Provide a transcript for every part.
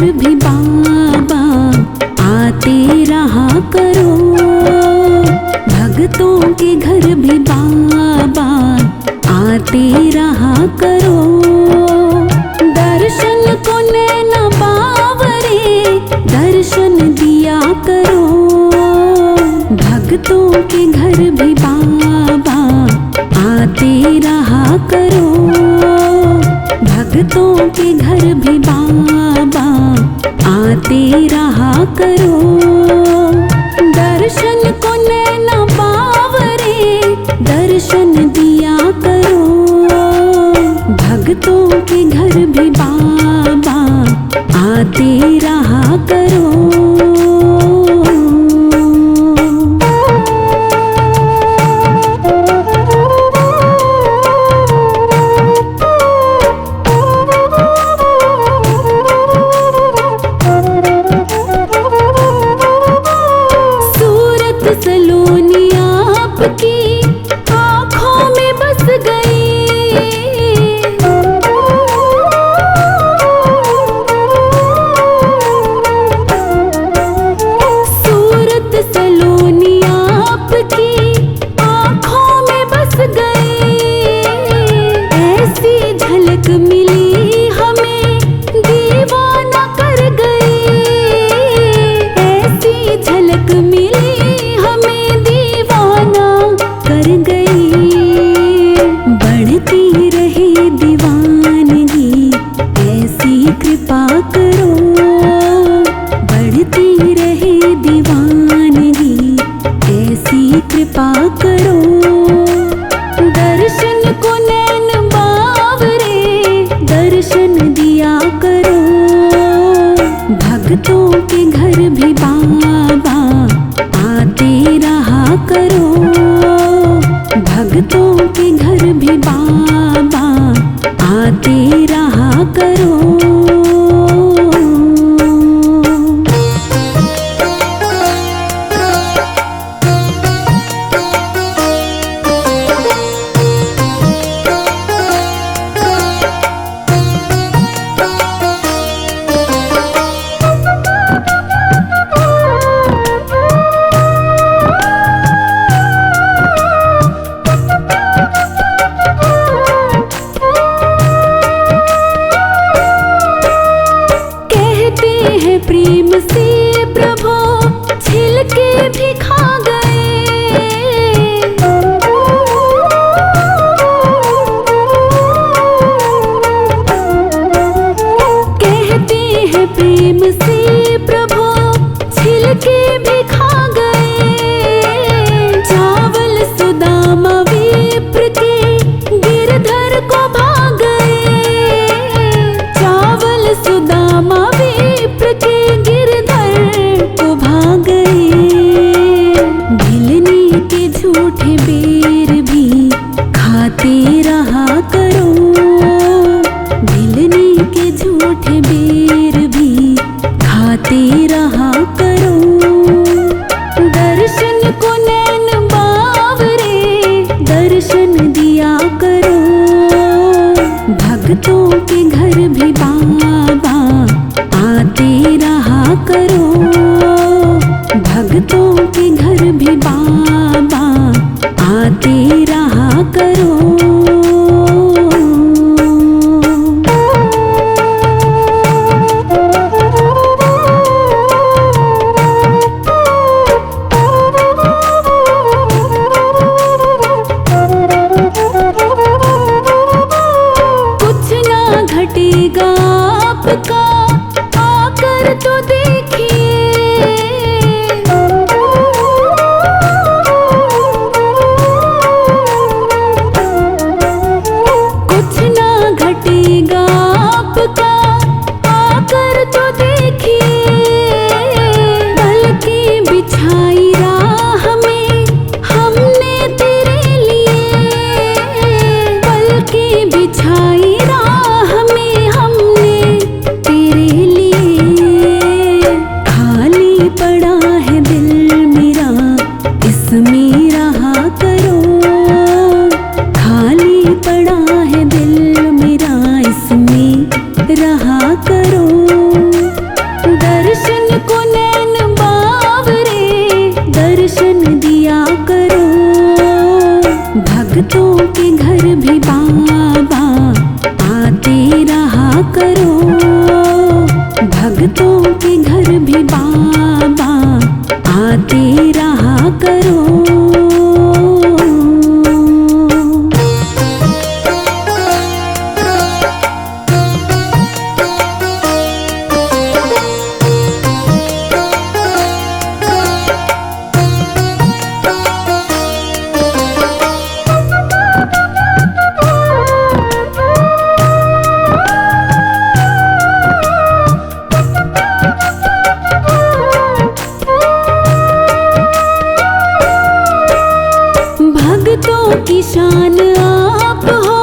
घर भी बाबा आते रहा करो। भक्तों के घर भी बाबा आते रहा करो। दर्शन को नैना बावरे दर्शन दिया करो। भक्तों के घर भी बाबा आते रहा करो। भक्तों के घर भी बाबा आते रहा करो। दर्शन को नैना बावरे दर्शन दिया करो। भक्तों के घर भी बाबा आते रहा करो। सलोनी आपकी आँखों में बस गई। सूरत सलोनी आपकी आँखों में बस गई। ऐसी झलक मिली हमें दीवाना कर गई। ऐसी झलक मिली कर गई। बढ़ती रहे दीवानगी ऐसी कृपा करो। बढ़ती रहे दीवानगी ऐसी कृपा करो। दर्शन को नैन बावरे दर्शन दिया करो। भक्तों के घर भी बाबा आते रहा करो। भक्तों के घर भी बाबा आते रहा करो। प्रेम से प्रभु छिलके भी खा गए। कहते हैं प्रेम से प्रभु छिलके भी खा गए। चावल सुदामा विप्र के गिरधर को भा गए। चावल सुदामा विप्र के गिरधर को भा गए। भिलनी के झूठे बेर भी खाते रहा करो। भिलनी के झूठे बेर भी खाते रहा करो। दर्शन को नैन बावरे दर्शन दिया करो। भक्तों के घर भी बाबा आते रहा करो। भक्तों के घर भी बाबा आते रहा करो। कुछ ना घटेगा आपका आकर तो देखिए। कुछ ना घटेगा आपका आकर तो देखिए। बल्कि बिछाई राह में हमने तेरे लिए। बल्कि बिछाई राह में हमने तेरे लिए। भक्तों के घर भी बाबा आते रहा करो। भक्तों की शान आप हो,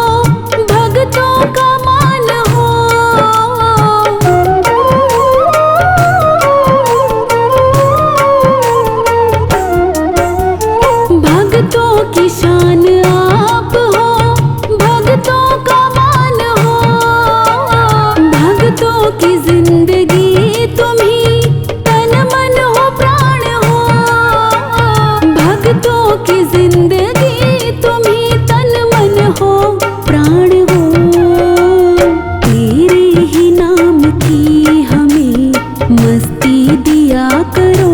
भक्तों का मान हो। भक्तों की शान आप हो, भक्तों का मान हो। भक्तों की जिंदगी तुम्ही तन मन हो प्राण हो। भक्तों की जिंदगी तुम्ही तन मन हो प्राण हो। तेरे ही नाम की हमें मस्ती दिया करो।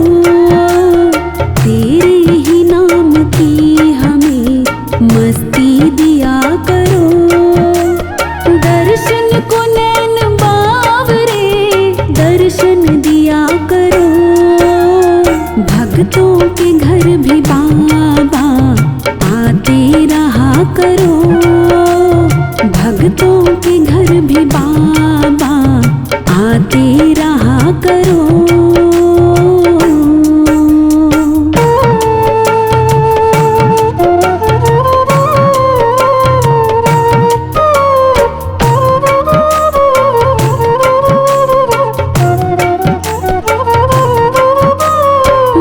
तेरे ही नाम की हमें मस्ती दिया करो। दर्शन को नैन बावरे दर्शन दिया करो। भक्तों के घर भी बाबा आते रहा करो। भक्तों के घर भी बाबा आते रहा करो।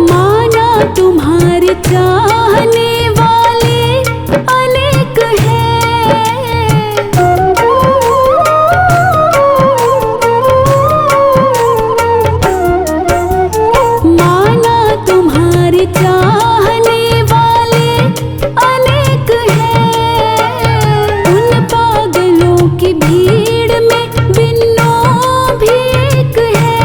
माना तुम्हारे चाहने वाले अनेक हैं। माना तुम्हारे चाहने वाले अनेक हैं। उन पागलों की भीड़ में बिन्नो भी एक है।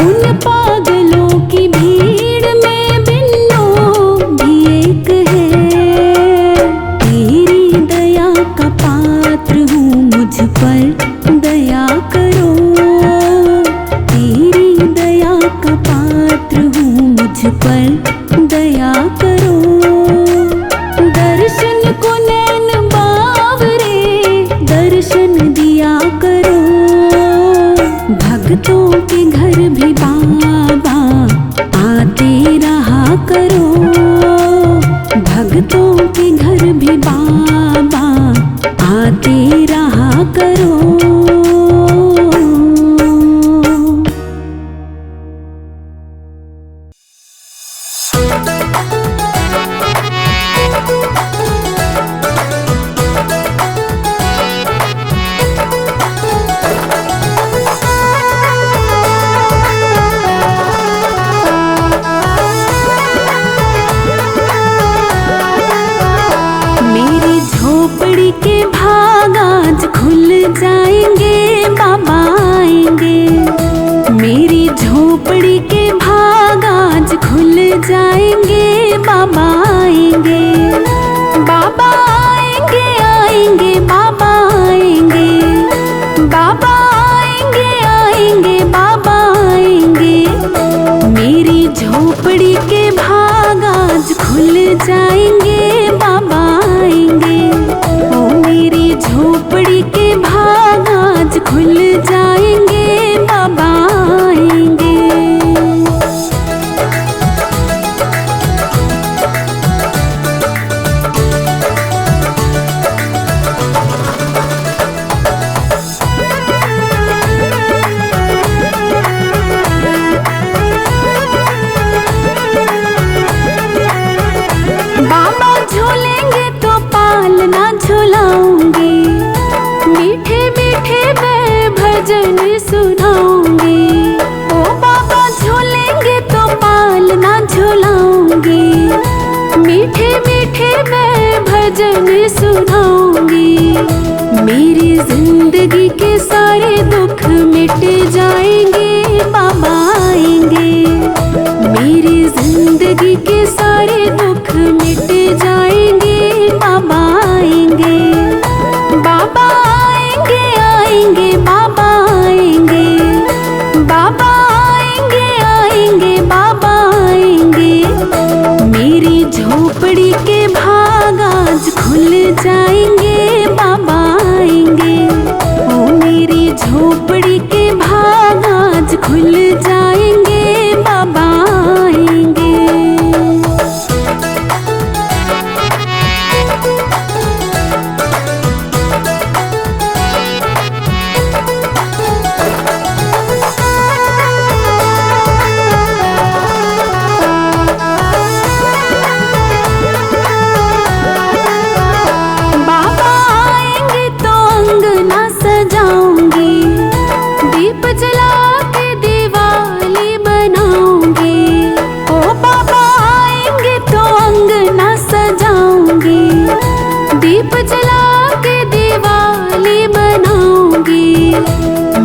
उन पागलों की भीड़ में बिन्नो भी एक है। तेरी दया का पात्र हूँ, मुझ पर दया करो। तेरी दया का पात्र हूँ, मुझ पर दया करो। दर्शन को नैन बावरे दर्शन दिया करो। भक्तों के घर भी बाबा आते रहा करो। भक्तों के घर भी बाबा आते रहा करो। मेरी झोपड़ी के भाग आज खुल जाएंगे, बाबा आएंगे। मेरी झोपड़ी के भाग आज खुल जाएंगे, बाबा आएंगे। बाबा आएंगे आएंगे बाबा आएंगे। बाबा आएंगे आएंगे बाबा आएंगे। मेरी झोपड़ी के भाग आज खुल जाएंगे, बाबा आएंगे। ओ मेरी झोपड़ी के भाग आज खुल जाएंगे, बाबा आएंगे। बाबा सारे दुख मिट जाएंगे। बाबा आएंगे, बाबा आएंगे, आएंगे बाबा आएंगे, बाबा आएंगे, आएंगे बाबा आएंगे। मेरी झोपड़ी के भाग आज खुल जाएंगे। बाबा आएंगे, ओ मेरी झोपड़ी के भाग आज खुल जाएंगे। बाबा आएंगे। बाबा आएंगे तो अंगना सजाऊंगी, दीप जला के दिवाली बनाऊंगी। ओ बाबा आएंगे तो अंगना सजाऊंगी, दीप जला के दिवाली बनाऊंगी।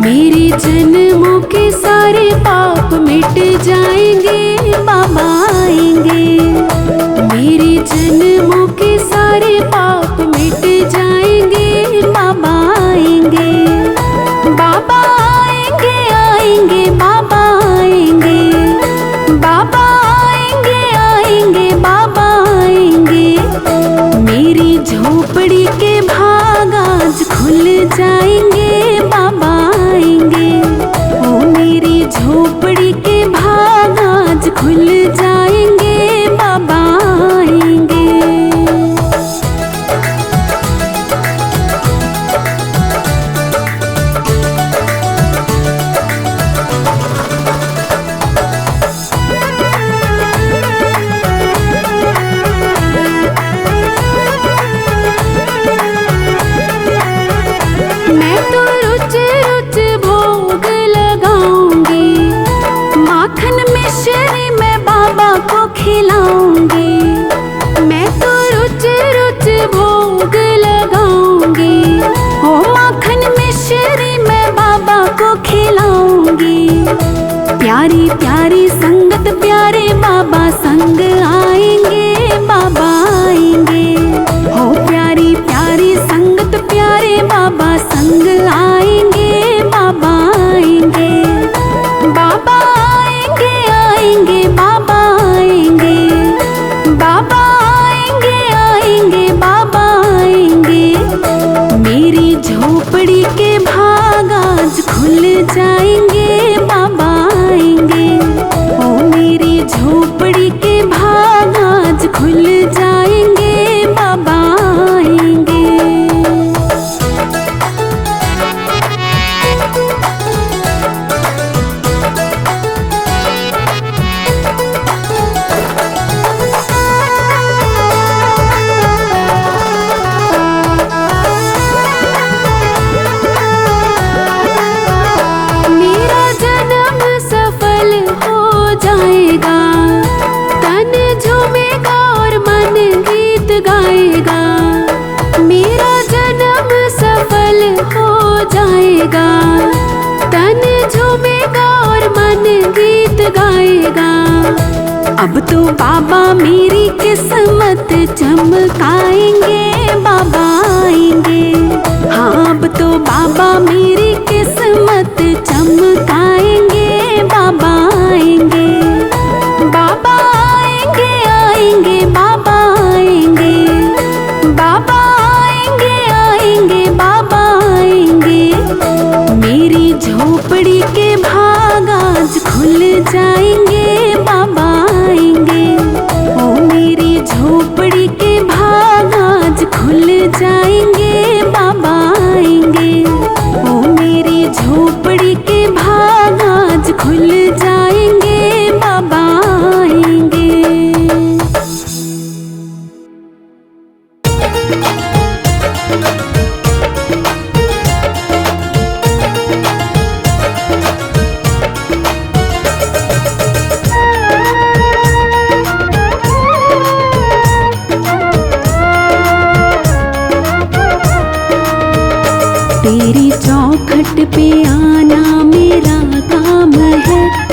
मेरे जन्मों के सारे पाप मिट जाएंगे। बाबा आएंगे, मेरे जन्मों के सारे पाप मिट जाएंगे। बाबा आएंगे, बाबा आएंगे, आएंगे बाबा आएंगे, बाबा आएंगे, आएंगे बाबा आएंगे। मेरी झोपड़ी के भाग आज खुल जाएंगे। बाबा आएंगे, ओ मेरी झोपड़ी के भाग आज खुल जाएंगे। बाबा आएंगे। मैं तो रुच रुच भोग लगाऊंगी, माखन मिश्री मैं बाबा को खिलाऊंगी। मैं तो रुच रुच भोग लगाऊंगी, ओ माखन मिश्री मैं बाबा को खिलाऊंगी। प्यारी प्यारी संगत प्यारे बाबा संग आएंगे। बाबा आएंगे, हो प्यारी प्यारी संगत प्यारे बाबा संग आएंगे। बाबा आएंगे, बाबा आएंगे, आएंगे बाबा आएंगे, बाबा आएंगे, आएंगे बाबा आएंगे। मेरी झोपड़ी के भाग आज खुल जाएंगे। बाबा आएंगे, ओ मेरी झोपड़ी के भाग आज खुल जाएंगे। बाबा आएंगे। मेरा जन्म सफल हो जाएगा, तन झूमेगा और मन गीत गाएगा। मेरा जन्म सफल हो जाएगा, तन झूमेगा और मन गीत गाएगा। अब तो बाबा मेरी किस्मत चमकाएंगे। बाबा आएंगे, हाँ अब तो बाबा मेरी किस्मत चमकाएंगे। बाबा आएंगे, बाबा आएंगे, आएंगे बाबा आएंगे, बाबा आएंगे, आएंगे बाबा आएंगे। मेरी झोपड़ी के भाग आज खुल जाएंगे। बाबा आएंगे, ओ मेरी झोपड़ी के भाग आज खुल जाएंगे। बाबा आएंगे, ओ मेरी झोपड़ी के भाग आज खुल जाएंगे। बाबा आएंगे। तेरी चौखट पे आना मेरा काम है।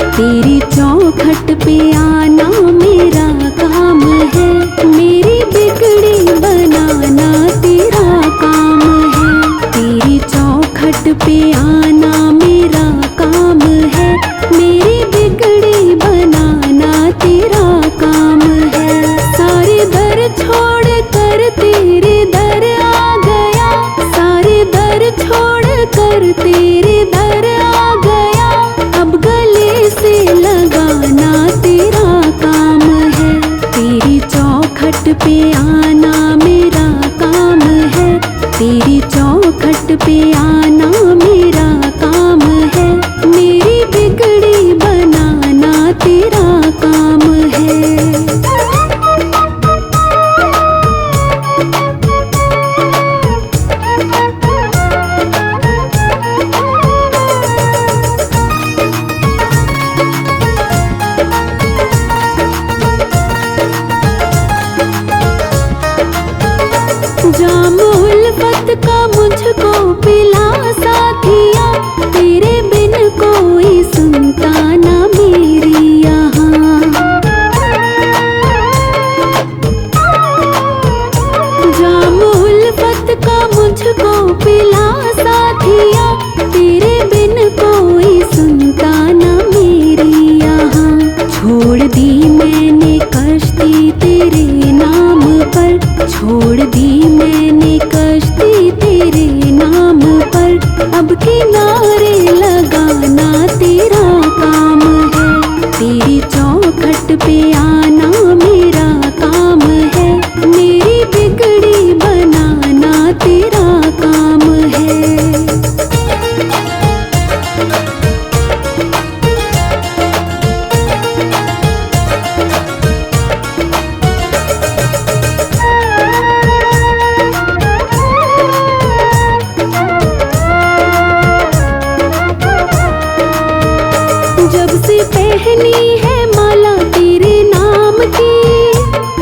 पहनी है माला तेरे नाम की,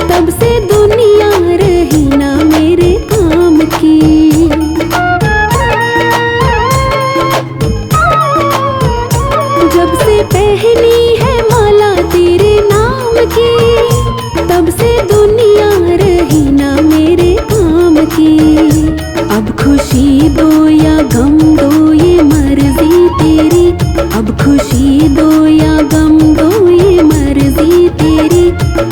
तब से दुनिया रही ना मेरे काम की। जब से पहनी है माला तेरे नाम की, तब से दुनिया रही ना मेरे काम की। अब खुशी दो या गम दो ये मर्जी तेरी, अब खुशी दो या गम दो ये मर्जी तेरी।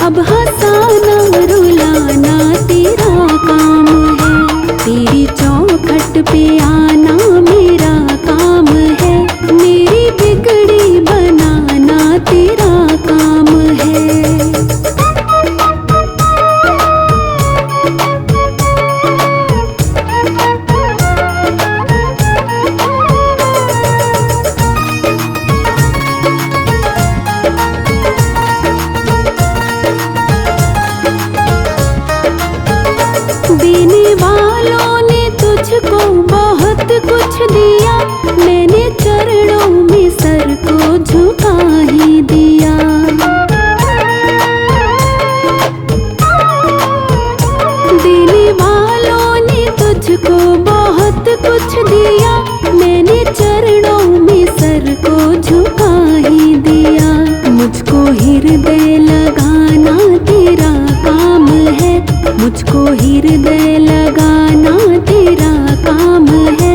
अब हंसाना रुलाना तेरा काम है, तेरी चौखट पे आना मेरा काम है। मेरी बिगड़ी बनाना तेरा काम है। देने वालों ने तुझको बहुत कुछ दिया, मैंने चरणों में सर को झुका ही दिया। देने वालों ने तुझको बहुत कुछ दिया, मैंने चरणों में सर को झुका ही दिया। मुझको हृदय लगाना तेरा काम है, मुझको हृदय लगाना तेरा काम है।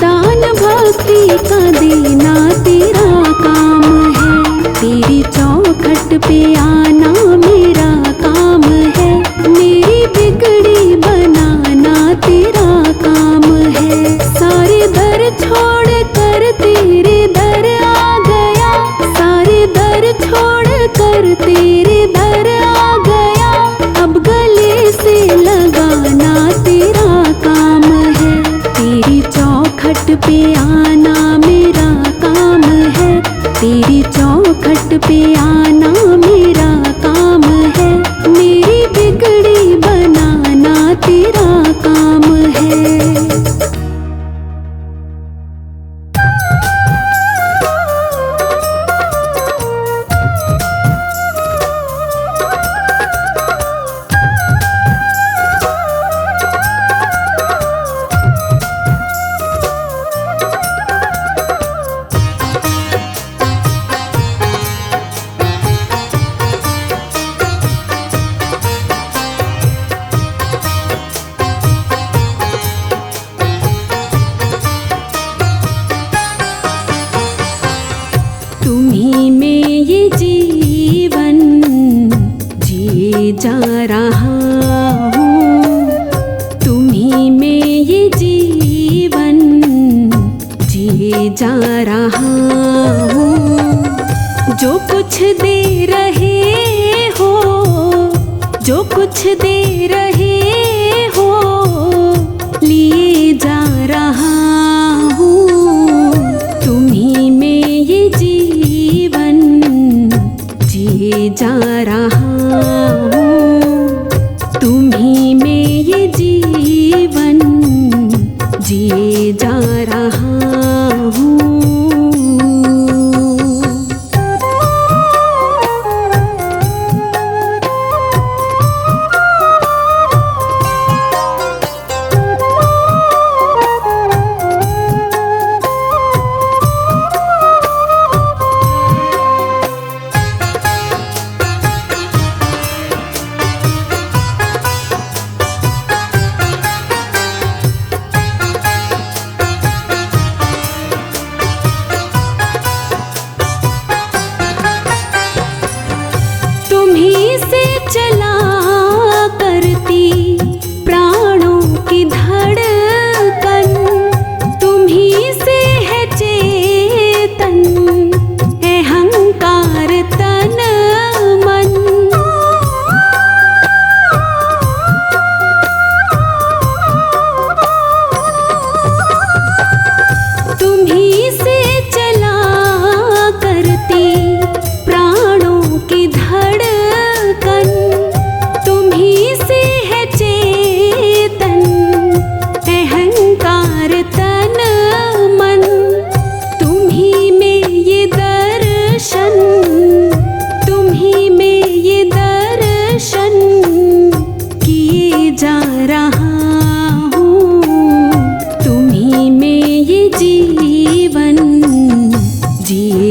दान भक्ति का देना तेरा काम है, तेरी चौखट पे आना मेरा काम है। मेरी बिगड़ी बनाना तेरा काम है। सारे दर छोड़ कर तेरे दर आ गया, सारे दर छोड़ कर तेरे दर आ गया। अब गले से लगाना तेरा काम है, तेरी चौखट पे आना मेरा काम है, तेरी चौखट पे आना मेरा काम है। मेरी बिगड़ी बनाना तेरा काम है। तुम्ही में ये जीवन जिए जा रहा हूँ, तुम्ही में ये जीवन जिए जा रहा हूँ। जो कुछ दे रहे हो, जो कुछ दे रहे हो, लिए जा रहा हूँ। तुम्ही में ये जीवन जिए जा रहा हूँ, तुम्ही में ये जीवन जिए जा रहा हूँ।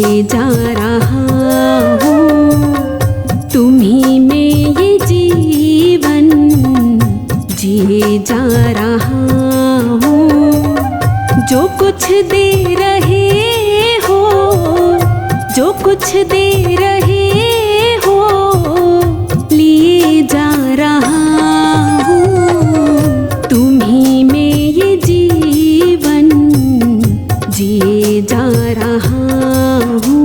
जिए जा रहा हूँ, तुम्ही में ये जीवन जिए जा रहा हूँ। जो कुछ दे रहे हो, जो कुछ दे रहे हो, लिए जा रहा हूँ, तुम्ही में ये जीवन जिए जा रहा हूँ।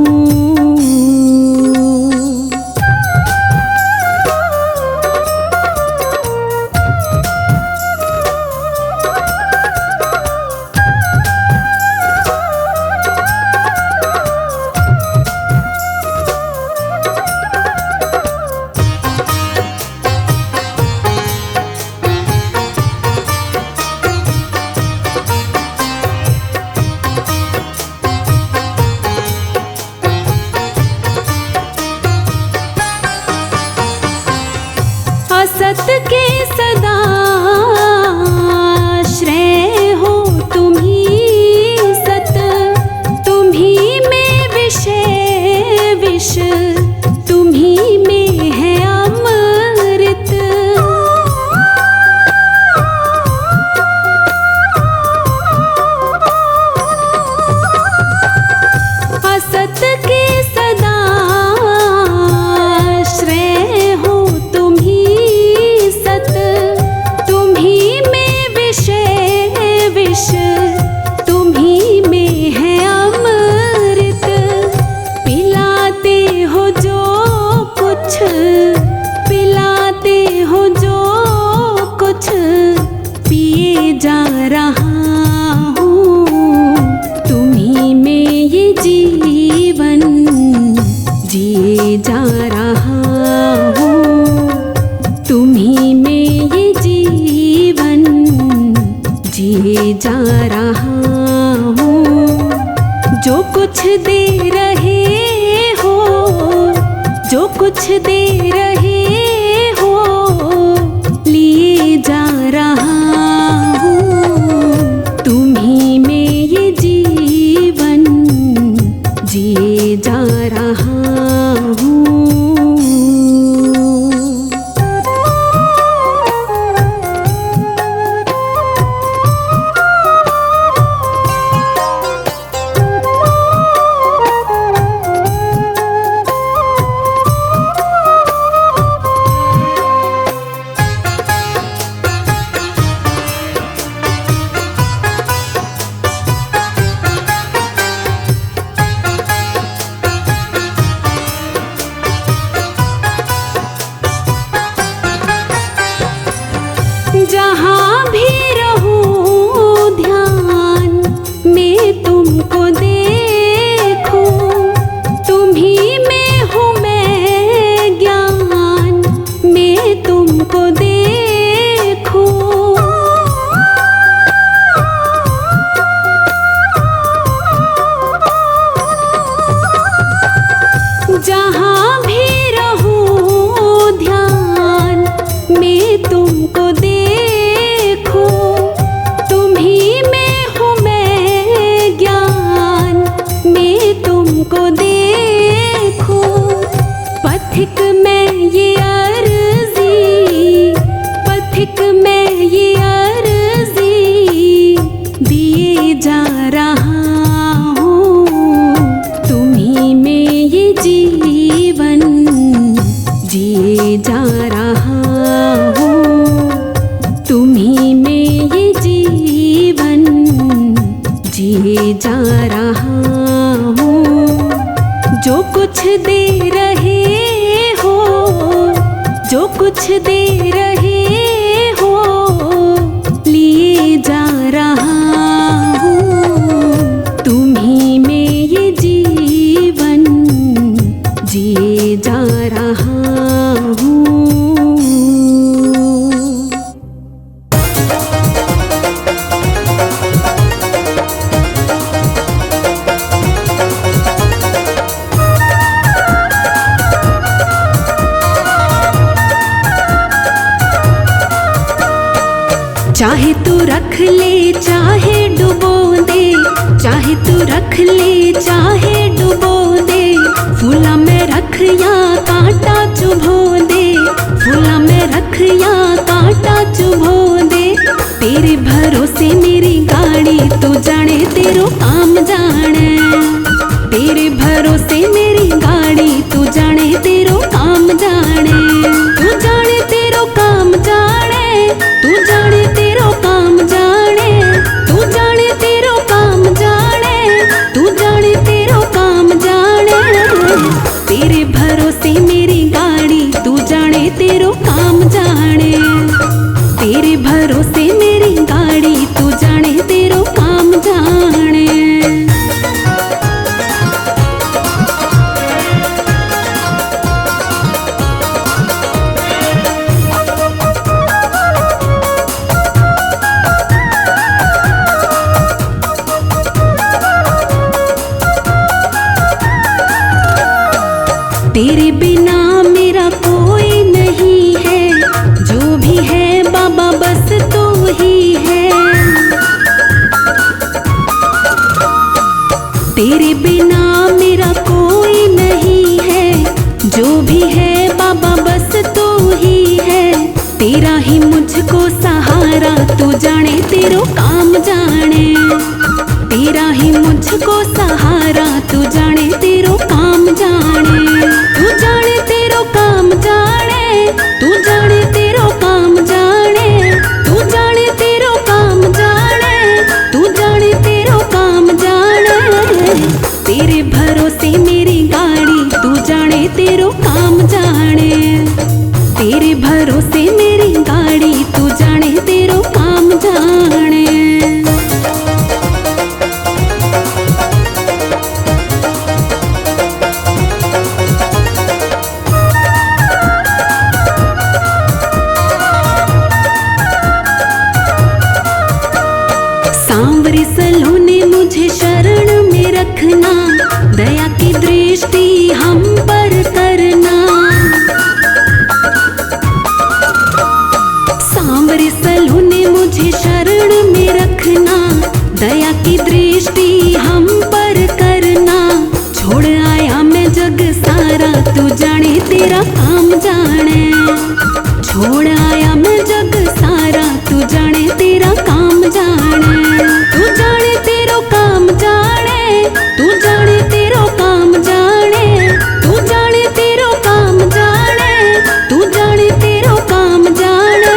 असत के सदा श्रेय हो तुम्ही सत, तुम्ही में विषय विष, तुम्ही में है अमृत। असत के सदा श्रेय हो तुम्ही सत, तुम्ही में विषय विष, तुम्ही में है अमृत। पिलाते हो जो कुछ, पिलाते हो जो कुछ, पिए जा रहा हूँ, तुम्ही में ये जीवन जिए जा रहा हूँ, तुम्ही में ये जीवन जिए जा रहा हूँ। जो कुछ दे रहे हो, जो कुछ दे रहे हो, लिए जा रहा हूँ, तुम्ही में ये जीवन जिए जा रहा हूँ। जहाँ भी रहूं ध्यान में तुमको देखूं, तुम्ही में हूँ मैं ज्ञान में तुमको देखूं। जहाँ भी रहूं ध्यान में तुमको देखो, तुम्ही में हूँ मैं ज्ञान में तुमको देखो। पथिक में ये अर्जी, पथिक में ये अर्जी दिए जा रहा हूँ, तुम्ही में ये जीवन जिए जा रहा हूँ, तुम्ही में ये जीवन जिए जा रहा हूँ। जो कुछ दे रहे हो, जो कुछ दे रहे हो, लिए जा रहा हूँ, तुम्ही में ये जीवन जिए जा रहा हूँ। चाहे तू रख ले चाहे डुबो दे, चाहे तू रख ले चाहे डुबो तेरो काम जाने। तेरे भरोसे मेरी गाड़ी, तू जाने तेरो काम जाने। तेरे बिना मेरा कोई नहीं है, जो भी है बाबा बस तू ही है। तेरे बिना मेरा कोई नहीं है, जो भी है बाबा बस तू ही है। तेरा ही मुझको सहारा, तू जाने तेरो काम जाने। तेरा ही मुझको सहारा, तू जाने तेरो काम जाने। तू जाने तेरो काम जाने, तू जाने तेरो काम जाने। तू जाने तेरो काम जाने, तू जाने तेरो काम जाने। तेरे भरोसे मेरी गाड़ी, तू जाने तेरो काम जाने। तेरे भरोसे मेरी गाड़ी, तू जाने तेरो काम जाने। सांवरे सलोने मुझे शरण में रखना, दया की दृष्टि हम पर करना। सांवरे सलोने मुझे शरण में रखना, दया की दृष्टि हम पर करना। छोड़ आया मैं जग सारा, तू जाने तेरा काम जाने। छोड़ आया मैं जग सारा, तू जाने तेरा काम जाने। तू जाने तेरो काम जाने, तू जाने तेरो काम जाने। तू जाने तेरो काम जाने, तू जाने तेरो काम जाने।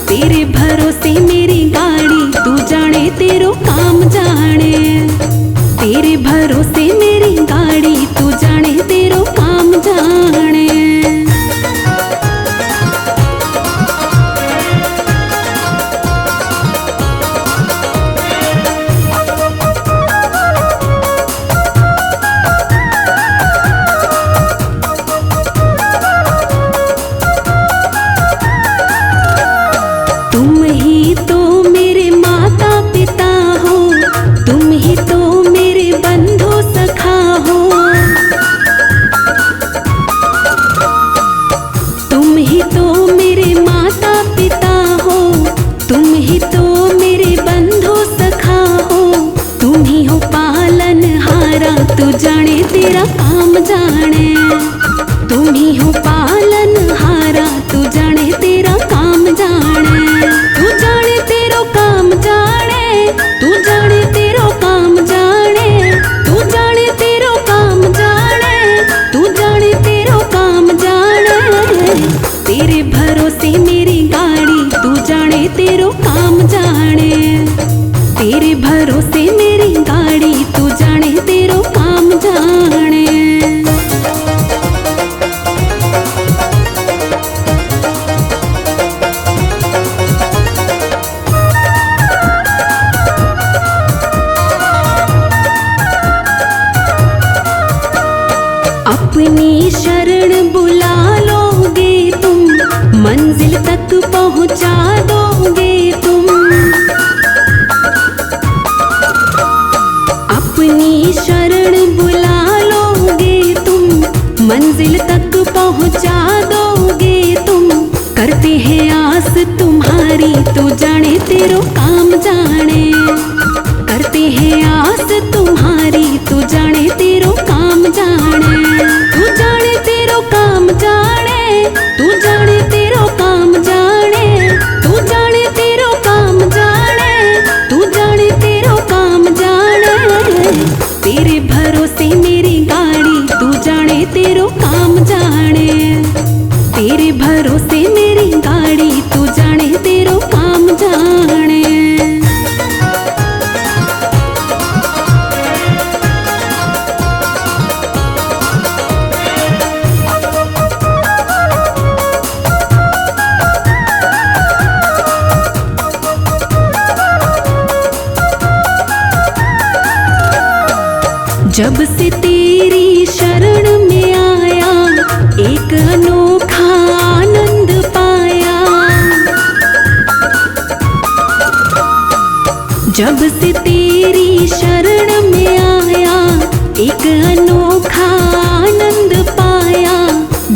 तेरे भरोसे मेरी गाड़ी, तू जाने तेरो काम जाने। तेरे भरोसे मेरी गाड़ी, तू जाने तेरो काम जाने। तुम ही तो मेरे माता पिता हो, तुम ही तो मेरे बंधु सखा हो। तुम ही तो मेरे माता पिता हो, तुम ही तो मेरे बंधु सखा हो। तुम ही हो पालनहारा, तू जाने तेरा काम जाने। तुम ही हो पालनहारा, तू जाने तेरा काम जाने। तू जाने तेरो काम जाने, तू जाने तेरो काम जाने। तू जाने तेरो काम जाने, तू जाने तेरो काम जाने। तेरे भरोसे मेरी गाड़ी, तू जाने तेरो काम जाने। तेरे भरोसे मेरी गाड़ी, तू जाने तेरो काम जाने। अपनी शरण बुला लोगे तुम, मंजिल तक पहुंचा दोगे तुम। अपनी शरण बुला लोगे तुम, मंजिल तक पहुंचा दोगे तुम। करते हैं आस तुम्हारी, तू जाने तेरो काम जाने। करते हैं आस तुम्हारी, तू जाने तेरो काम जाने। तू जाने तेरो काम जाने, तू जाने तेरो काम जाने। तू जाने तेरो काम जाने, तू जाने तेरो काम जाने। तेरे भरोसे मेरी गाड़ी, तू जाने तेरो काम जाने। तेरे भरोसे मेरी गाड़ी, तू जाने तेरो काम जाने। जब से तेरी शरण में आया एक अनोखा आनंद पाया। जब से तेरी शरण में आया एक अनोखा आनंद पाया।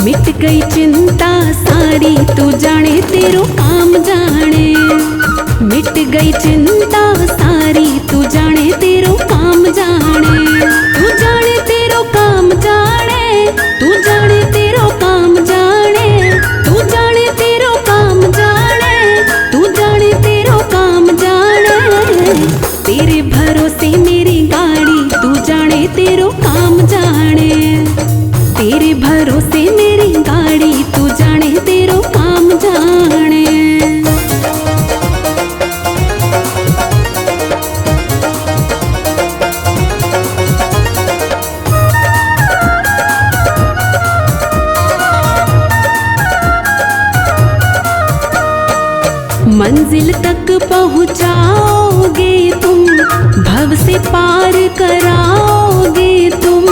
मिट गई चिंता सारी तू जाने तेरो काम जाने। मिट गई चिंता सारी तू जाने तेरो काम जाने। तू जाने तेरो काम जाने। तू जाने तेरो काम जाने। तू जाने तेरो काम जाने। तू जाने तेरो काम जाने। तेरे भरोसे मेरी गाड़ी तू जाने तेरो काम जाने। तेरे भरोसे मेरी गाड़ी तू जाने तेरो काम जाने। मंजिल तक पहुँचाओगे तुम, भव से पार कराओगे तुम।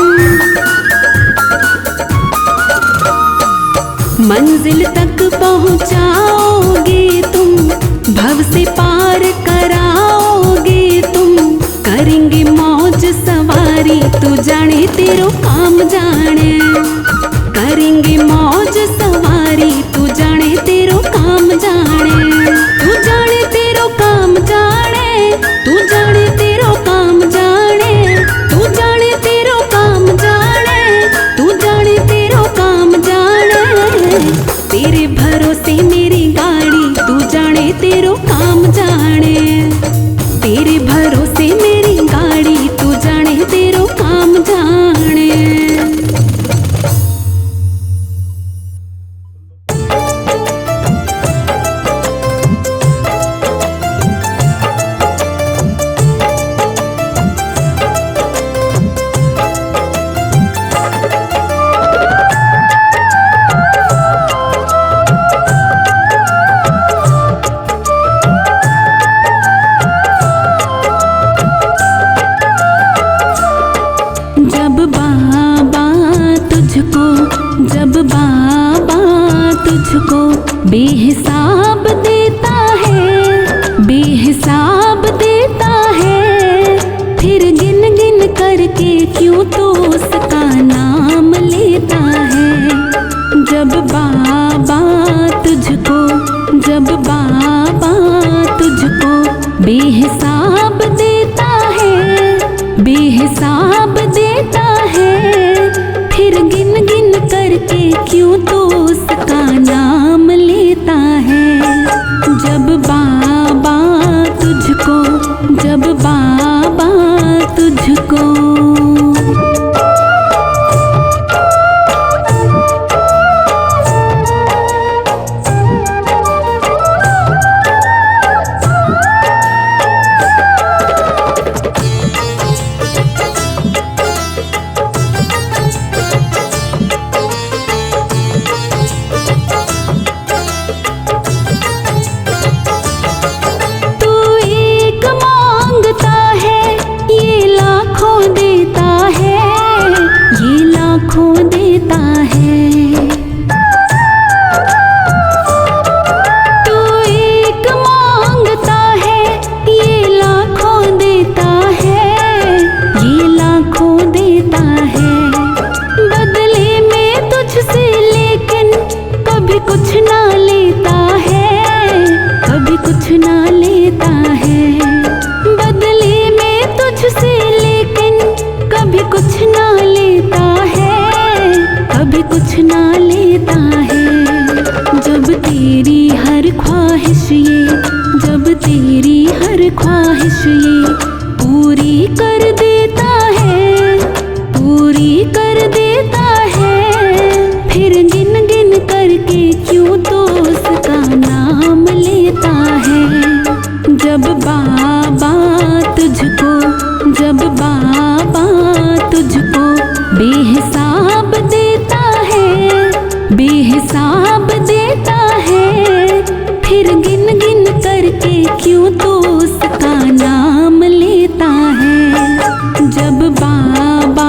मंजिल तक पहुँचाओगे तुम, भव से पार कराओगे तुम। करेंगे मौज सवारी तू जाने तेरो काम जाने। करेंगे मौज सवारी तू जाने तेरो काम जाने। तू जाने तेरो काम जाने। तू जाने तेरो काम जाने। तू जाने तेरो काम जाने। तू जाने तेरो काम जाने। तेरे भरोसे मेरी गाड़ी तू जाने तेरो काम जाने। तेरे भरोसे मेरी गाड़ी तू जाने तेरो काम जाने। तुझको बेहिसाब देता है, बेहिसाब देता है। फिर गिन गिन करके क्यों तो उसका नाम लेता है। जब बाबा तुझको, जब बाबा तुझको बेहिसाब देता है, बेहिसाब देता है। फिर गिन गिन करके क्यों तो उसका नाम लेता है। जब बाबा तुझको, जब बाबा तुझको ख्वाहिश ये पूरी कर देता है, पूरी कर देता है। फिर गिन गिन करके क्यों तो उसका नाम लेता है। जब बाबा तुझको, जब बाबा तुझको बेहिसाब देता है, बेहिसाब देता है। फिर गिन गिन करके क्यों तो उसका नाम लेता है। जब बाबा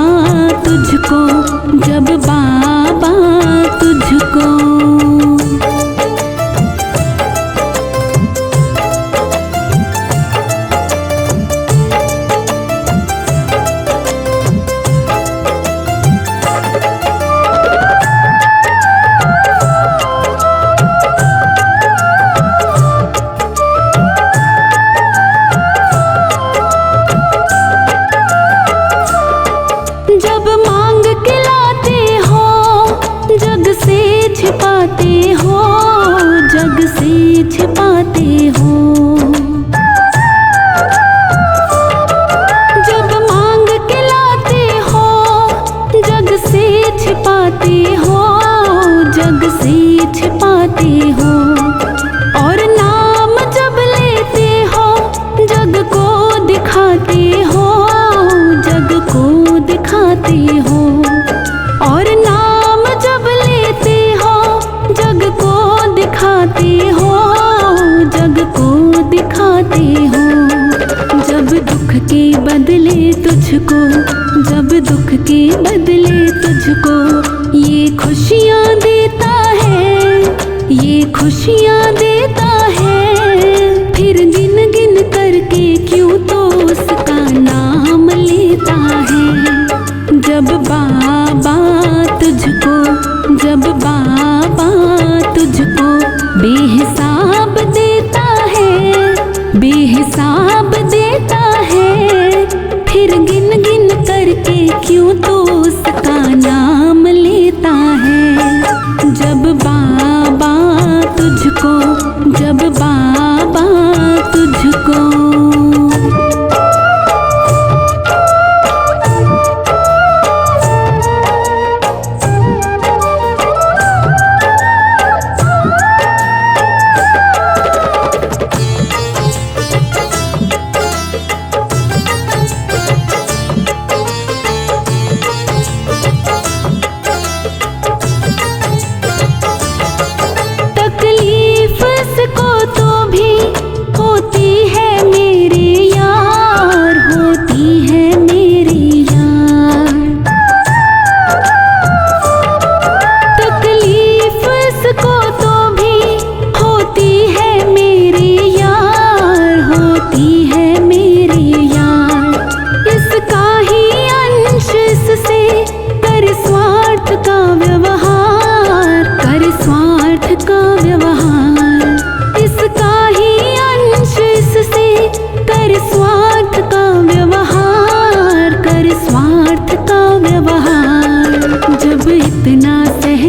छुपाते हो, जग से छिपाते हो। और नाम जब लेते हो, जग को दिखाते हो, जग को दिखाते हो। और नाम जब लेते हो, जग को दिखाते हो, जग को दिखाते हो। जब दुख के बदले तुझको, जब दुख के बदले तुझको ये खुशियाँ देता है, ये खुशियाँ देता है। फिर गिन गिन करके क्यों तो उसका नाम लेता है। जब बाबा तुझको, जब बाबा तुझको बेहिसाब देता है, बेहिसाब देता है। फिर गिन गिन करके क्यों तो उसका नाम लेता है। जब बाबा तुझको, जब बाबा तुझको।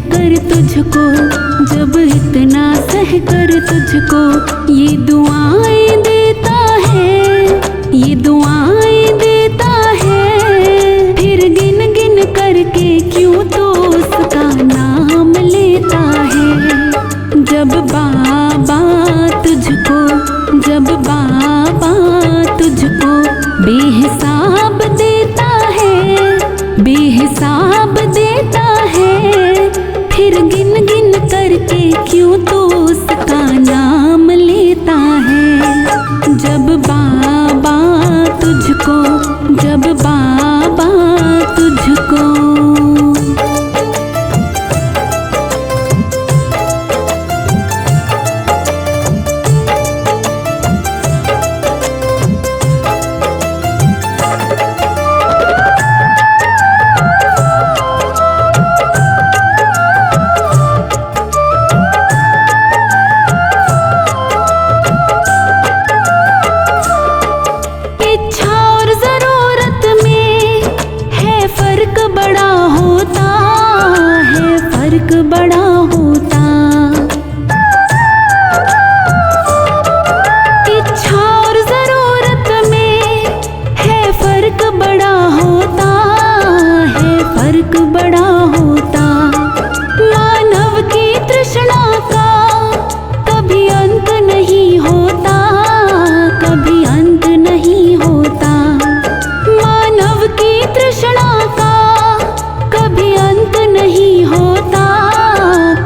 कर तुझको, जब इतना सह कर तुझको ये दुआएं देता है, ये दुआएं देता है। फिर गिन गिन करके क्यों तो उसका नाम लेता है। जब बाबा तुझको, जब बाबा तुझको बेहिसाब देता है, बेहिसाब देता है। फिर गिन गिन करके क्यों तो उसका नाम लेता है। जब बाबा तुझको, जब बाबा तुझको। फर्क बड़ा होता, इच्छा और जरूरत में है फर्क बड़ा होता, है फर्क बड़ा होता। मानव की तृष्णा का कभी अंत नहीं होता, कभी अंत नहीं होता। मानव की तृष्णा का कभी अंत नहीं होता,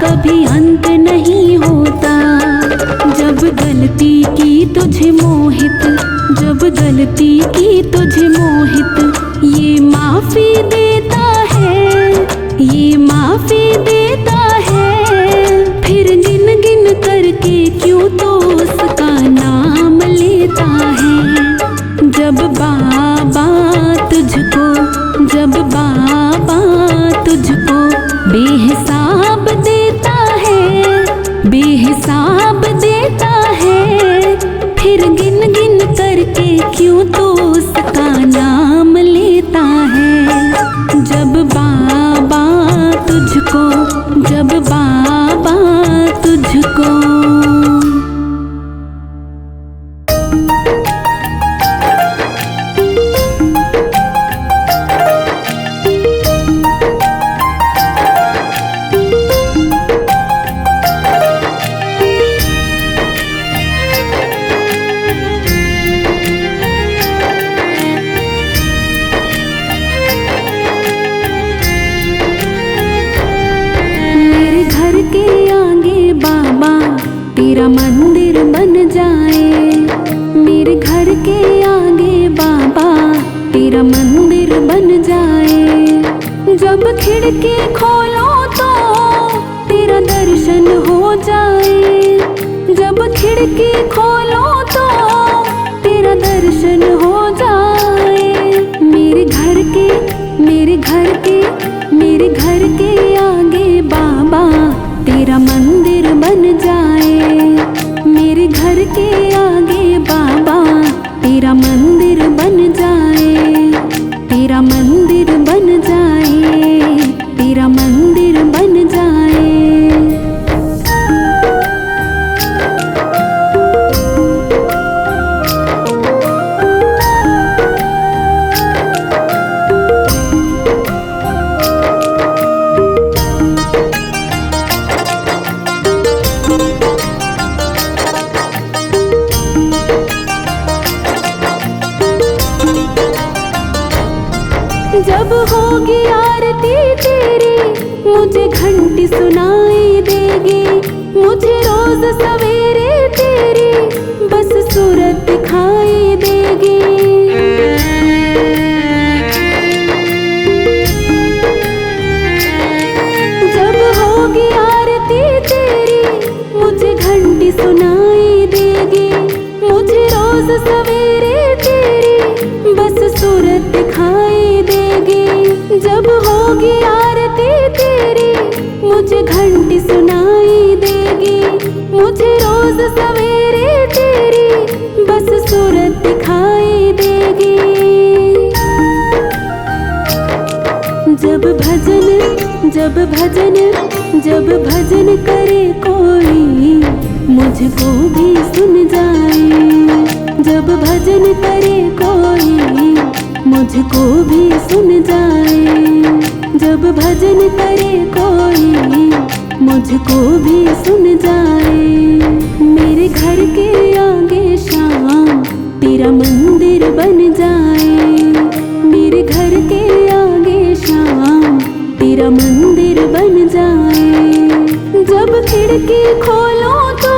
कभी अंत नहीं होता। जब गलती की तुझे मोहित, जब गलती की तुझे मोहित ये माफी देता है, ये माफी देता है। फिर गिन गिन करके क्यों तो उसका नाम लेता है। जब बाबा तुझको, जब बाबा तुझको बेहिसाब देता है, बेहिसाब देता है। फिर गिन गिन करके क्यों तो उसका नाम लेता है। जब बाबा तुझको, जब बाबा तुझको। तेरा मंदिर बन जाए। मेरे घर के आगे बाबा तेरा मंदिर बन जाए। जब खिड़की खोलो तो तेरा दर्शन हो जाए। जब खिड़की खोलो तो तेरा दर्शन हो जाए। मेरे घर के मेरे घर के मेरे घर के आगे बाबा तेरा मंदिर बन जाए। मेरे घर के आगे बाबा तेरा मंदिर बन जाए। तेरा मंदिर बन जाए। तेरा मंदिर बन जाए। जब होगी आरती तेरी मुझे घंटी सुनाई देगी। मुझे रोज सवेरे तेरी बस सूरत दिखाई देगी। जब होगी आरती तेरी मुझे घंटी सुनाई देगी। मुझे रोज सवेरे तेरी बस सूरत दिखाई देगी। जब होगी आरती तेरी मुझे घंटी सुनाई देगी। मुझे रोज सवेरे तेरी बस सूरत दिखाई देगी। जब भजन करे कोई मुझको भी सुन जाए। जब भजन करे कोई मुझको भी सुन जाए। जब भजन करे कोई मुझको भी सुन जाए। मेरे घर के आगे शाम तेरा मंदिर बन जाए। मेरे घर के आगे शाम तेरा मंदिर बन जाए। जब खिड़की खोलो तो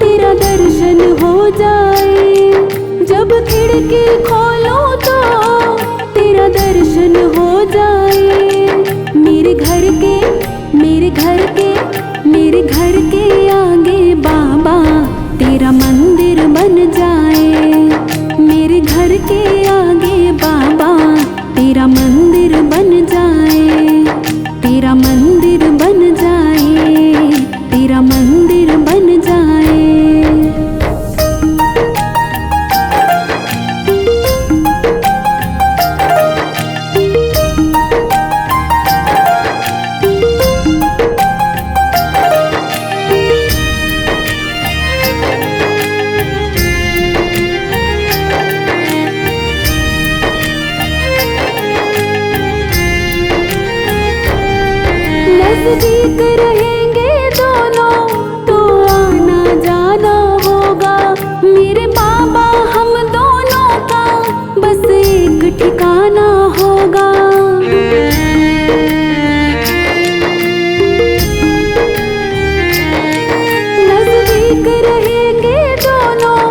तेरा दर्शन हो जाए। जब खिड़की खोलो तो तेरा दर्शन हो जाए। मेरे घर के मेरे घर के मेरे घर के आगे बाबा तेरा मंदिर बन जाए। मेरे घर के आगे बाबा तेरा मंदिर बन जाए। तेरा मंदिर बन जाए। तेरा मंदिर बन जाए। नजदीक रहेंगे दोनों तो आना जाना होगा। मेरे बाबा हम दोनों का बस एक ठिकाना होगा। नजदीक रहेंगे दोनों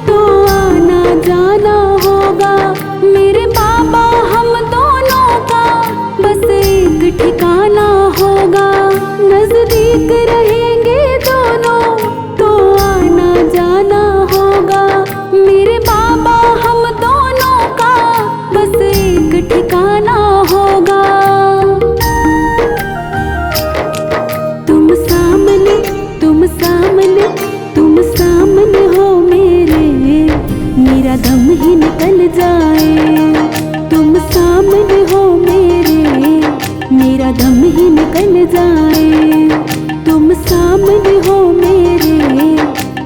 तो आना जाना होगा। मेरे बाबा हम दोनों का बस एक ठिकाना होगा। नजदीक रहेंगे दोनों तो आना जाना होगा। मेरे बाबा हम दोनों का बस एक ठिकाना होगा। तुम सामने तुम सामने तुम सामने हो मेरे, मेरा दम ही निकल जाए। तुम सामने हो मेरे, मेरा दम ही निकल जाए। तुम सामने हो मेरे,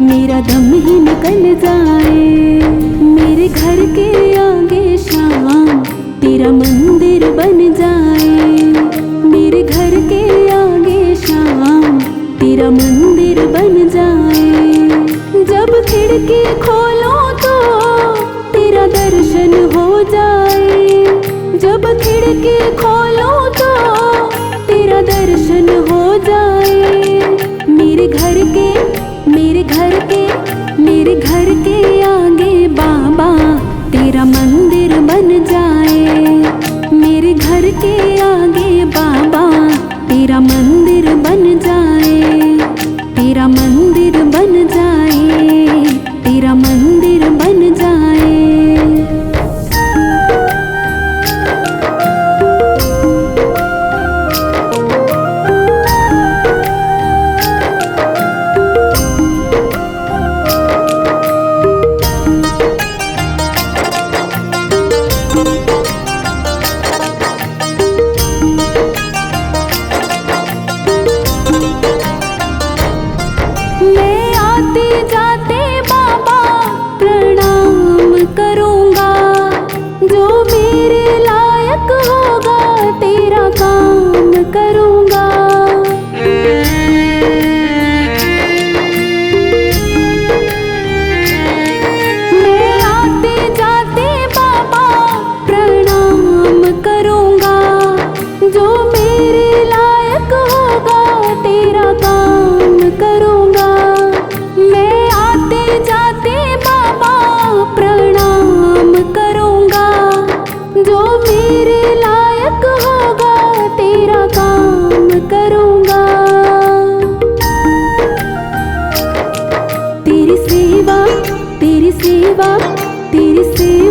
मेरा दम ही निकल जाए। मेरे घर के आगे शाम तेरा मंदिर बन जाए। मेरे घर के आगे शाम तेरा मंदिर बन जाए। जब खिड़की खोलो तो तेरा दर्शन हो जाए। जब खिड़की खोलो तो तेरा दर्शन हो जाए। मेरे घर के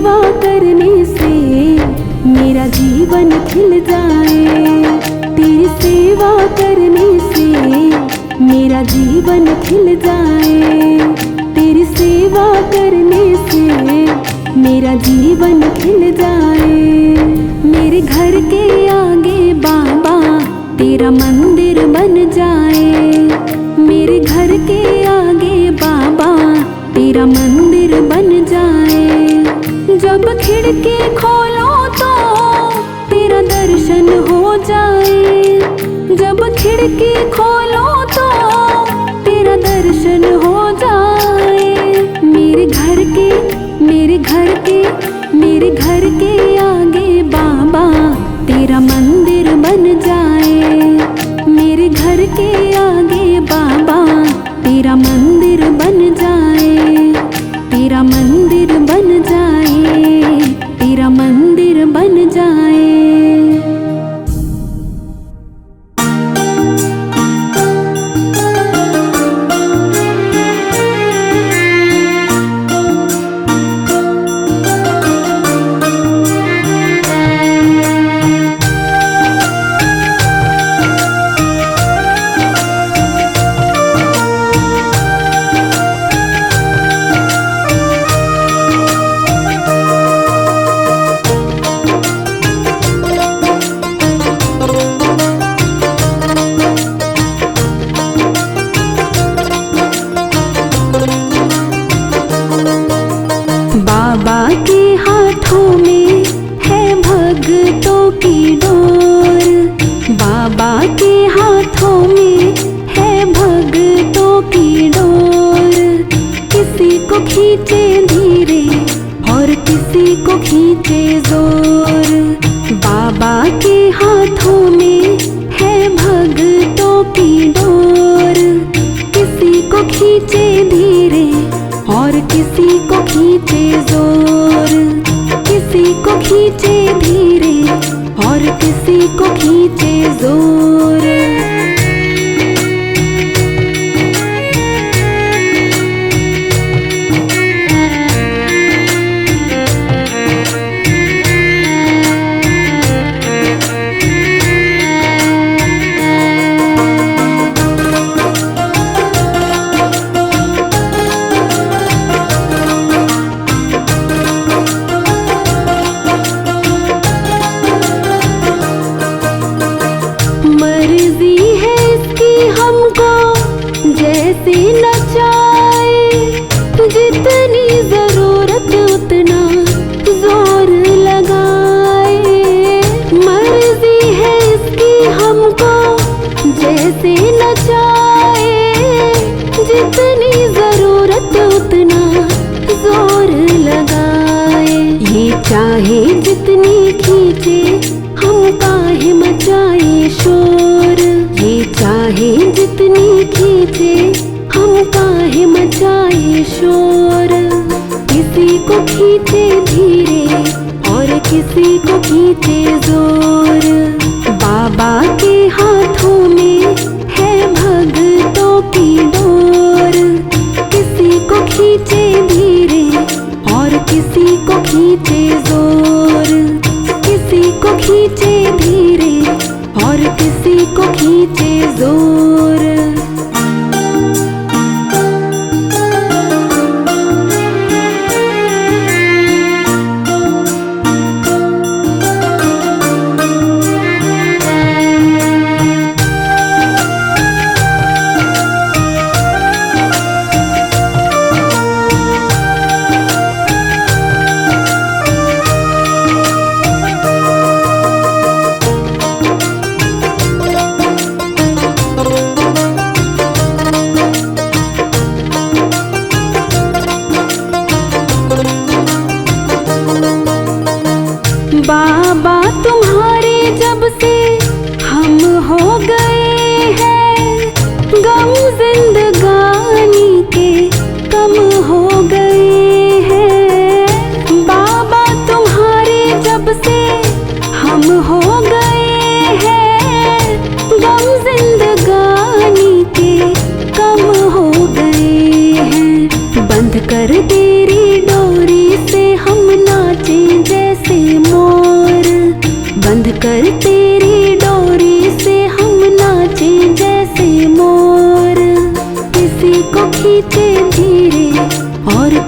सेवा करने से मेरा जीवन खिल जाए। तेरी सेवा करने से मेरा जीवन खिल जाए। तेरी सेवा करने से मेरा जीवन खिल जाए। मेरे घर के आगे बाबा तेरा मंदिर बन जाए। मेरे घर के आगे बाबा तेरा मंदिर बन जाए। जब खिड़की खोलो तो तेरा दर्शन हो जाए। जब खिड़की खोलो तो तेरा दर्शन हो जाए। मेरे घर के मेरे घर के मेरे घर के आगे बाबा तेरा मंदिर बन जाए। मेरे घर के आगे बाबा तेरा मंदिर बन जाए। तेरा मंदिर बन जाए। तेरा मंदिर बन जाए। बाबा के हाथों में है भक्तों की डोर। बाबा के हाथों में है भक्तों की डोर। किसी को खींचे धीरे और किसी को खींचे जोर। बाबा के हाथों में है भक्तों की डोर। किसी को खींचे धीरे और किसी को खींचे जोर। किसी को खींचे धीरे और किसी को खींचे जोर। मर्जी है इसकी हमको जैसे नचाए। जितनी जरूरत उतना जोर लगाए। मर्जी है इसकी हमको जैसे नचाए। जितनी जरूरत उतना जोर लगाए। ये चाहे जितनी खींचे हम काहे मचाए शोर। ये चाहे जितनी खींचे हम काहे मचाए शोर। किसी को खींचे धीरे और किसी को खींचे जोर। बाबा के हाथों में है भक्तों की डोर। किसी को खींचे धीरे और किसी को खींचे जोर। किसी को खींचे धीरे और किसी को खींचे जोर।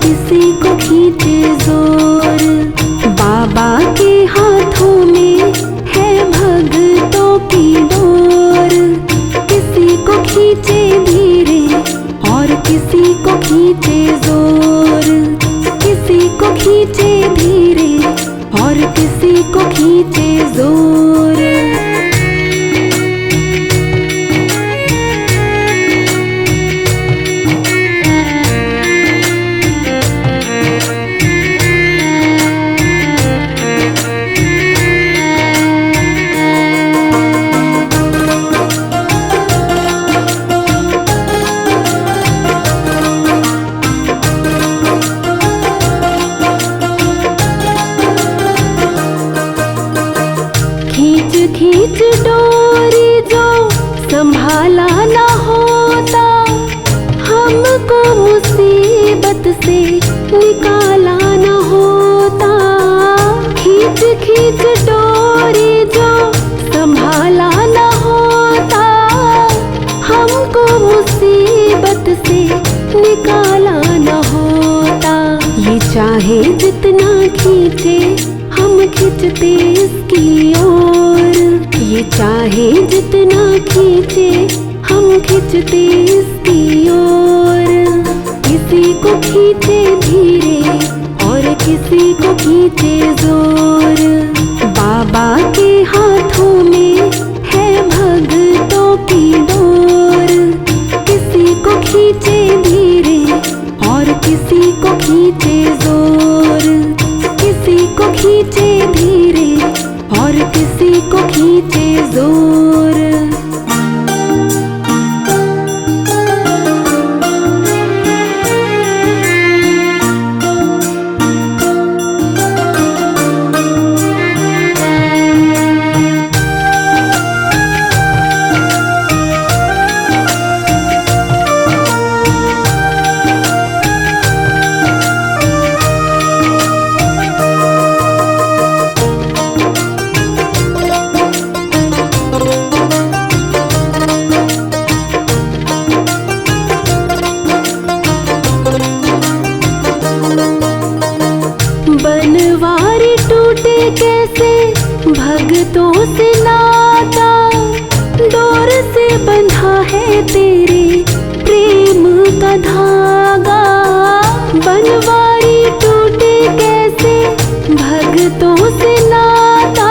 किसी को खींचे जोर। बाबा के हाथों में है भक्तों की डोर। किसी को खींचे धीरे और किसी को खींचे जोर। किसी को खींचे धीरे और किसी को खींचे जोर। खींच डोरी जो संभाला ना होता, हमको मुसीबत से निकाला ना होता। खींच खींच डोरी जो संभाला ना होता, हमको मुसीबत से निकाला ना होता। ये चाहे जितना खींचे हम खींचते इसकी ओर। ये चाहे जितना खींचे हम खींचते इसकी ओर। किसी को खींचे धीरे और किसी को खींचे जोर। बाबा के हाथों में है भक्तों की डोर। किसी को खींचे धीरे और किसी को खींचे जोर। किसी को खींचे धीरे और किसी को खींचे जोर। बनवारी टूटे कैसे भक्तों से नाता, डोर से बंधा है तेरे प्रेम का धागा। बनवारी टूटे कैसे भक्तों से नाता,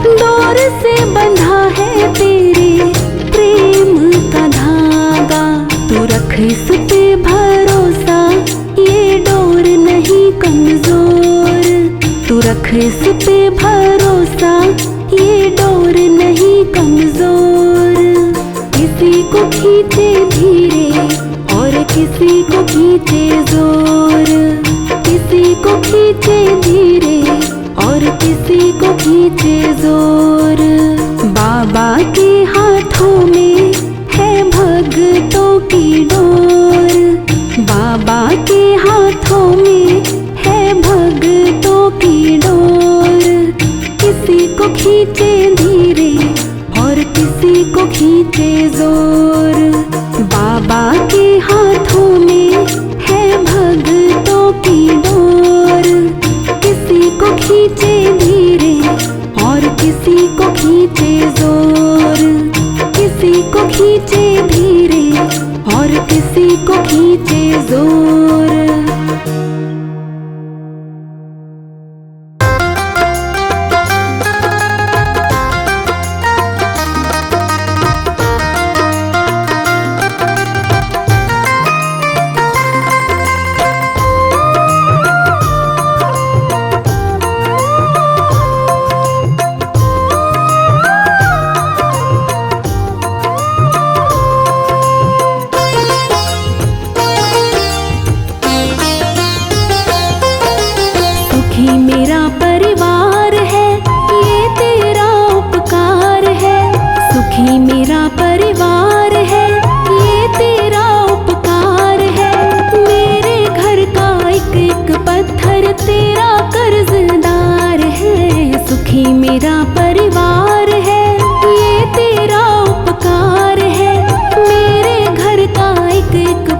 डोर से बंधा है तेरे प्रेम का धागा। तू रख इस पे भरोसा, ये डोर नहीं कमजोर। तू रख इस पे भरोसा, ये डोर नहीं कमजोर। किसी को खींचे धीरे और किसी को खींचे जोर। किसी को खींचे धीरे और किसी को खींचे जोर। बाबा के हाथों में है भक्तों की डोर। बाबा के हाथों में है भक्तों की डोर। किसी को खींचे धीरे और किसी को खींचे जोर। बाबा के हाथों में है भक्तों की डोर। किसी को खींचे धीरे और किसी को खींचे जोर। किसी को खींचे धीरे और किसी को खींचे जोर।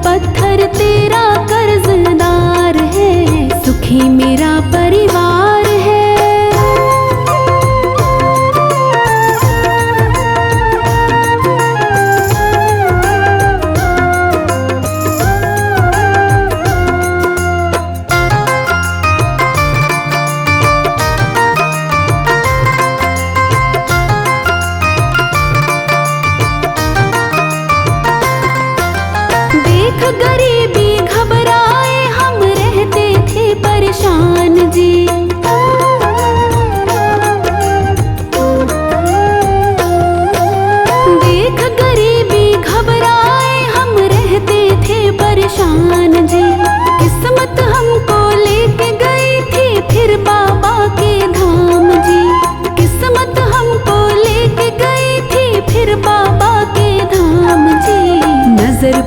पत्थर तेरा कर्जदार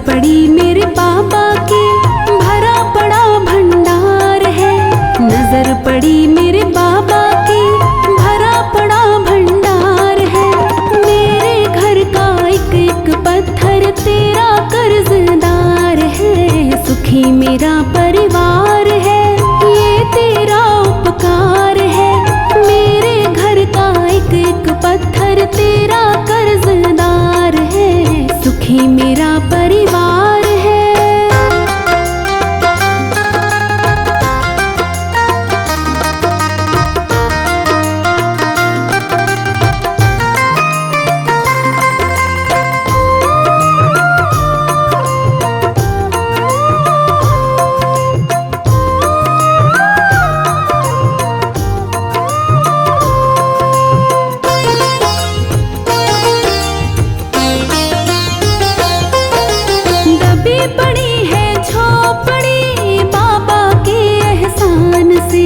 पड़ी मेरे बाबा की, भरा पड़ा भंडार है। नजर पड़ी मेरे बाबा की, भरा पड़ा भंडार है। मेरे घर का एक एक पत्थर तेरा कर्जदार है। सुखी मेरा परिवार है, ये तेरा उपकार है। मेरे घर का एक एक पत्थर तेरा कर्जदार है। सुखी मेरा परिवार है। पड़ी है झोपड़ी बाबा के एहसान से।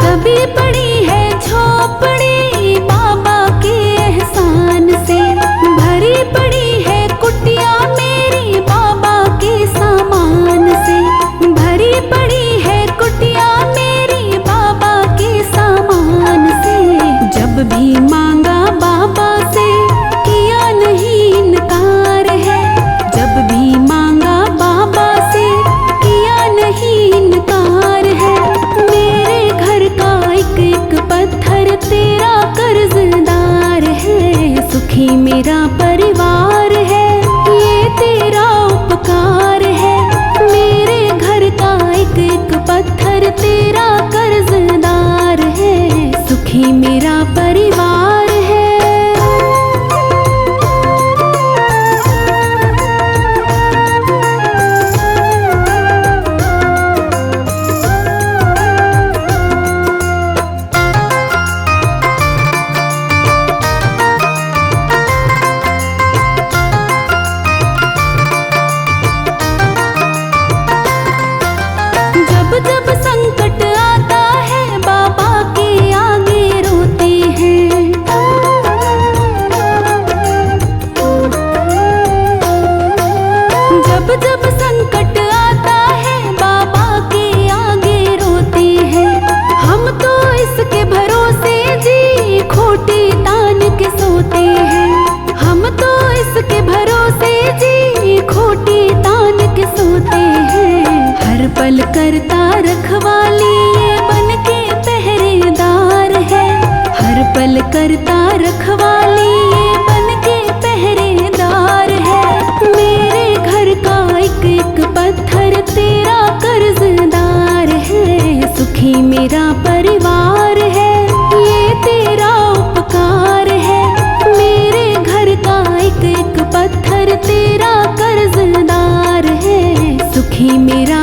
दबी पड़ी है झोपड़ी बाबा के एहसान से। भरी पड़ी है कुटिया मेरी बाबा के सामान से। भरी पड़ी है कुटिया मेरी बाबा के सामान से। जब भी मांगा बाबा से किया नहीं इनकार है। जब भी मांगा बाबा से किया नहीं इनकार है। मेरे घर का एक एक पत्थर तेरा कर्जदार है। सुखी मेरा परिवार है, ये तेरा उपकार है। मेरे घर का एक एक पत्थर तेरा कर्जदार है। सुखी मेरा परिवार है। जब जब संकट आता है बाबा के आगे रोते हैं। जब जब संकट आता है बाबा के आगे रोते हैं। हम तो इसके भरोसे जी खोटी तान के सोते हैं। हम तो इसके भरोसे जी खोटी तान के सोते हैं। हर पल करता रखवाली ये बन के पहरेदार है। हर पल करता रखवाली ये बन के पहरेदार है। मेरे घर का एक एक पत्थर तेरा कर्जदार है। सुखी मेरा परिवार है, ये तेरा उपकार है। मेरे घर का एक एक पत्थर तेरा कर्जदार है। सुखी मेरा